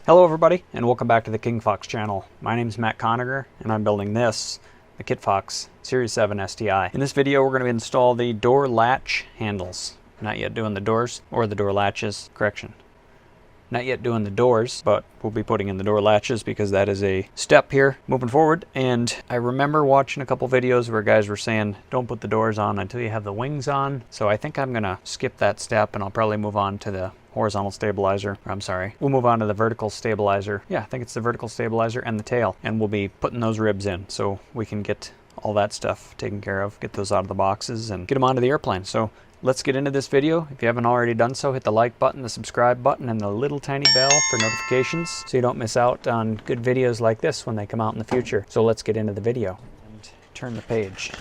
Hello everybody, and welcome back to the King Fox channel. My name is Matt Conager, and I'm building this, the Kit Fox Series 7 STI. In this video, we're going to install the door latch handles. Not yet doing the doors, or the door latches, correction. Not yet doing the doors, but we'll be putting in the door latches because that is a step here moving forward. And I remember watching a couple videos where guys were saying, don't put the doors on until you have the wings on. So I think I'm gonna skip that step and I'll probably move on to the horizontal stabilizer. Or I'm sorry, we'll move on to the vertical stabilizer. Yeah, I think it's the vertical stabilizer and the tail. And we'll be putting those ribs in so we can get all that stuff taken care of, get those out of the boxes and get them onto the airplane. So let's get into this video. If you haven't already done so, hit the like button, the subscribe button, and the little tiny bell for notifications so you don't miss out on good videos like this when they come out in the future. So let's get into the video and turn the page.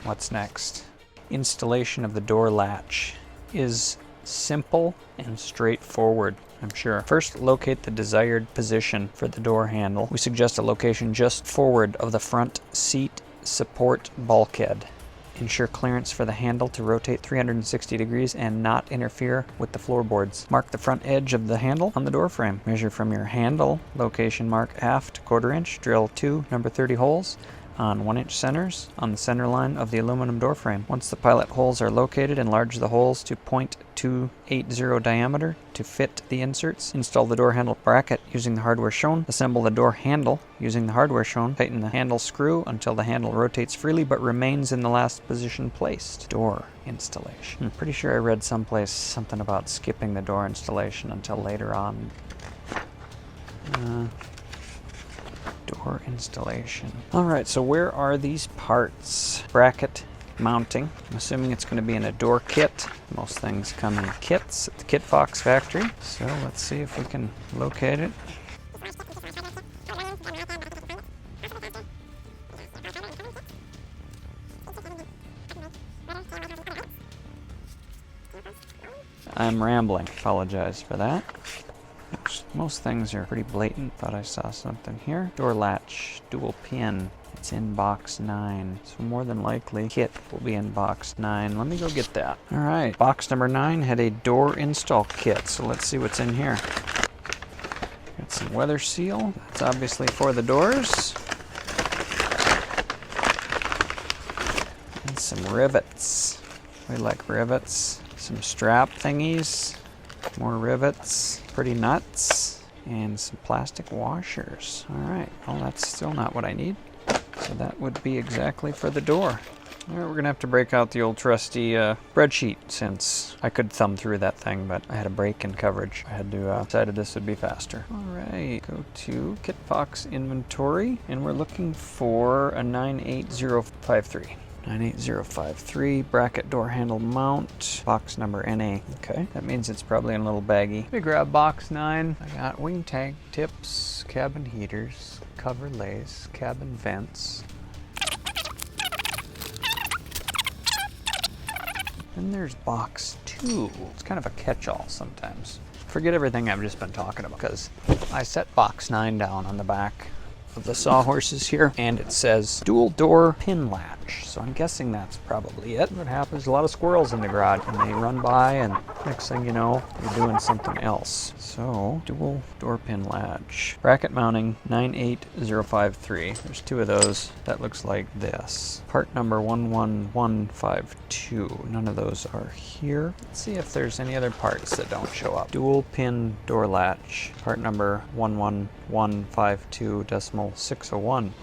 What's next? Installation of the door latch is simple and straightforward, I'm sure. First, locate the desired position for the door handle. We suggest a location just forward of the front seat support bulkhead. Ensure clearance for the handle to rotate 360 degrees and not interfere with the floorboards. Mark the front edge of the handle on the door frame. Measure from your handle location mark aft 1/4 inch. Drill 2 number 30 holes on 1-inch centers on the center line of the aluminum door frame. Once the pilot holes are located, enlarge the holes to 0.280 diameter to fit the inserts. Install the door handle bracket using the hardware shown. Assemble the door handle using the hardware shown. Tighten the handle screw until the handle rotates freely but remains in the last position placed. Door installation. I'm pretty sure I read someplace something about skipping the door installation until later on. Door installation. Alright, so where are these parts? Bracket mounting. I'm assuming it's going to be in a door kit. Most things come in kits at the Kit Fox factory. So let's see if we can locate it. I'm rambling. Apologize for that. Most things are pretty blatant, but I saw something here. Door latch, dual pin. It's in box 9. So more than likely, kit will be in box 9. Let me go get that. All right, box number 9 had a door install kit. So let's see what's in here. Got some weather seal. That's obviously for the doors. And some rivets. We like rivets. Some strap thingies. More rivets, pretty nuts, and some plastic washers. All right, well that's still not what I need. So that would be exactly for the door. All right, we're gonna have to break out the old trusty spreadsheet since I could thumb through that thing, but I had a break in coverage. I had to decided this would be faster. All right, go to Kit Fox inventory, and we're looking for a 98053. 98053 bracket door handle mount, box number NA. Okay, that means it's probably in a little baggie. Let me grab box 9. I got wing tank tips, cabin heaters, cover lace, cabin vents. Then there's box 2. It's kind of a catch-all sometimes. Forget everything I've just been talking about because I set box 9 down on the back of the sawhorses here, and it says dual door pin latch. So I'm guessing that's probably it. What happens, a lot of squirrels in the garage and they run by and next thing you know, you're doing something else. So dual door pin latch. Bracket mounting 98053. There's 2 of those. That looks like this. Part number 11152. None of those are here. Let's see if there's any other parts that don't show up. Dual pin door latch. Part number 11152.601.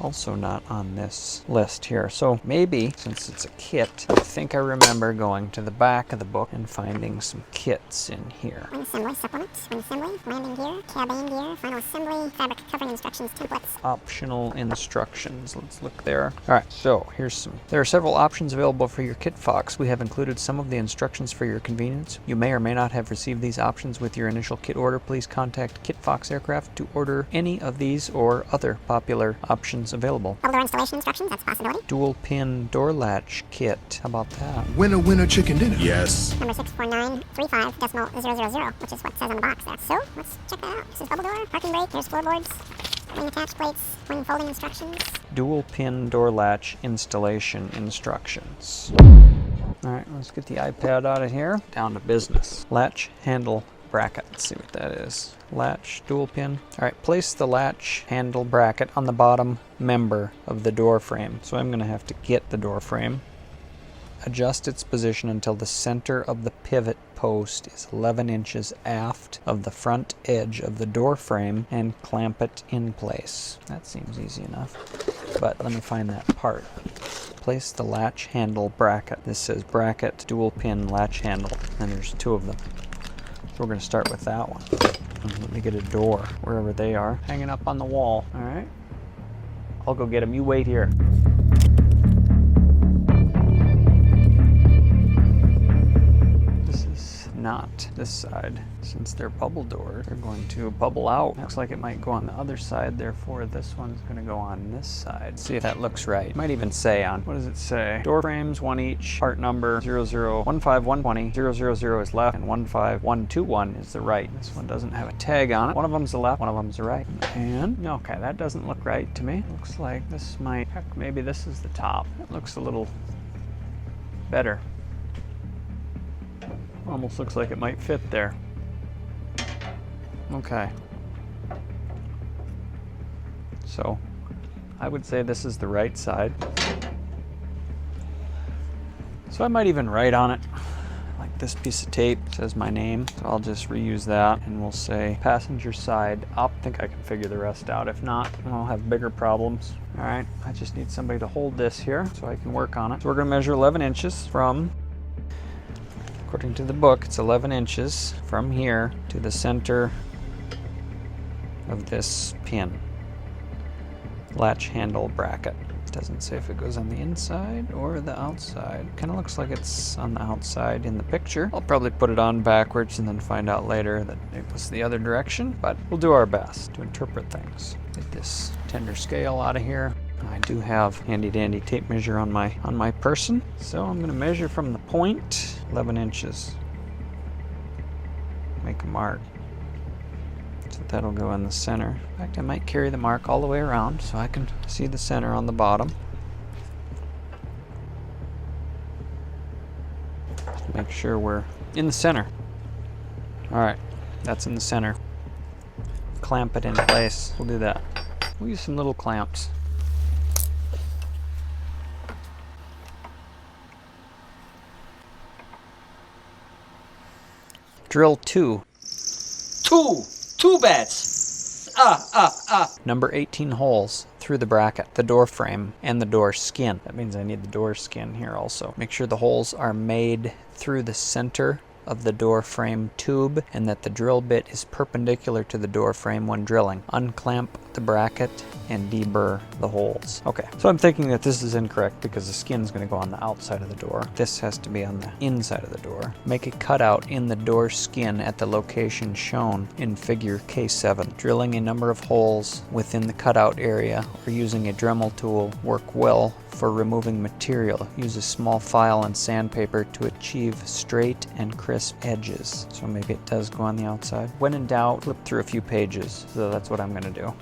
Also not on this list here. So maybe, since it's a kit, I think I remember going to the back of the book and finding some kits in here. Wing assembly supplements, wing assembly, landing gear, cabin gear, final assembly, fabric covering instructions, templates. Optional instructions. Let's look there. All right, so here's some. There are several options available for your Kit Fox. We have included some of the instructions for your convenience. You may or may not have received these options with your initial kit order. Please contact Kit Fox Aircraft to order any of these or other popular options available. Double door installation instructions, that's a possibility. Dual pin door latch kit. How about that? Winner, winner, chicken dinner. Yes. Number 64935.000, which is what it says on the box there. So let's check that out. This is double door, parking brake, here's floorboards, wing attach plates, wing folding instructions. Dual pin door latch installation instructions. All right, let's get the iPad out of here. Down to business. Latch handle bracket. Let's see what that is. Latch, dual pin. All right, place the latch handle bracket on the bottom member of the door frame. So I'm gonna have to get the door frame, adjust its position until the center of the pivot post is 11 inches aft of the front edge of the door frame and clamp it in place. That seems easy enough, but let me find that part. Place the latch handle bracket. This says bracket, dual pin, latch handle, and there's 2 of them. So we're going to start with that one. And let me get a door, wherever they are, hanging up on the wall. All right, I'll go get them. You wait here. Not this side. Since they're bubble doors, they're going to bubble out. Looks like it might go on the other side, therefore this one's going to go on this side. See if that looks right. It might even say on, what does it say? Door frames, 1 each, part number 0015120, 000 is left, and 15121 is the right. This one doesn't have a tag on it. One of them's the left, one of them's the right. And, okay, that doesn't look right to me. Looks like this might, heck, maybe this is the top. It looks a little better. Almost looks like it might fit there. Okay. So, I would say this is the right side. So I might even write on it, like this piece of tape says my name. So I'll just reuse that and we'll say passenger side up. I think I can figure the rest out. If not, I'll have bigger problems. All right, I just need somebody to hold this here so I can work on it. So we're gonna measure 11 inches from, according to the book, it's 11 inches from here to the center of this pin. Latch handle bracket. It doesn't say if it goes on the inside or the outside. Kind of looks like it's on the outside in the picture. I'll probably put it on backwards and then find out later that it was the other direction, but we'll do our best to interpret things. Get this tender scale out of here. I do have handy dandy tape measure on my person, so I'm going to measure from the point 11 inches. Make a mark. So that'll go in the center. In fact, I might carry the mark all the way around so I can see the center on the bottom. Just make sure we're in the center. All right, that's in the center. Clamp it in place. We'll do that. We'll use some little clamps. Drill 2. Two beds. Number 18 holes through the bracket, the door frame, and the door skin. That means I need the door skin here also. Make sure the holes are made through the center of the door frame tube and that the drill bit is perpendicular to the door frame when drilling. Unclamp the bracket and deburr the holes. Okay, so I'm thinking that this is incorrect because the skin is going to go on the outside of the door. This has to be on the inside of the door. Make a cutout in the door skin at the location shown in figure K7. Drilling a number of holes within the cutout area or using a Dremel tool work well for removing material. Use a small file and sandpaper to achieve straight and crisp edges. So maybe it does go on the outside. When in doubt, flip through a few pages. So that's what I'm going to do.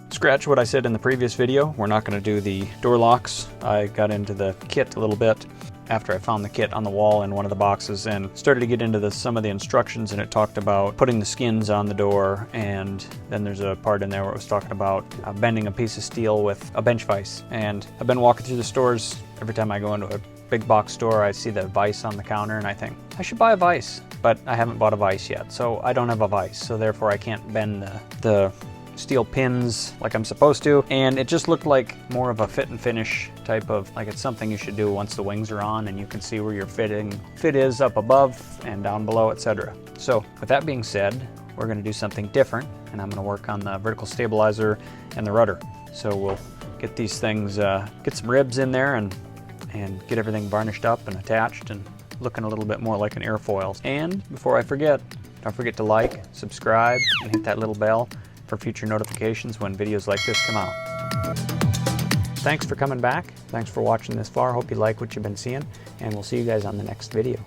Scratch what I said in the previous video. We're not going to do the door locks. I got into the kit a little bit after I found the kit on the wall in one of the boxes and started to get into some of the instructions, and it talked about putting the skins on the door, and then there's a part in there where it was talking about bending a piece of steel with a bench vise. And I've been walking through the stores. Every time I go into a big box store, I see the vise on the counter and I think, I should buy a vise, but I haven't bought a vise yet. So I don't have a vise, so therefore I can't bend the steel pins like I'm supposed to, and it just looked like more of a fit and finish type of, like it's something you should do once the wings are on and you can see where your fit is up above and down below, etc. So with that being said, we're going to do something different, and I'm going to work on the vertical stabilizer and the rudder. So we'll get these things, get some ribs in there and get everything varnished up and attached and looking a little bit more like an airfoil. And before I forget, don't forget to like, subscribe, and hit that little bell for future notifications when videos like this come out. Thanks for coming back. Thanks for watching this far. Hope you like what you've been seeing, and we'll see you guys on the next video.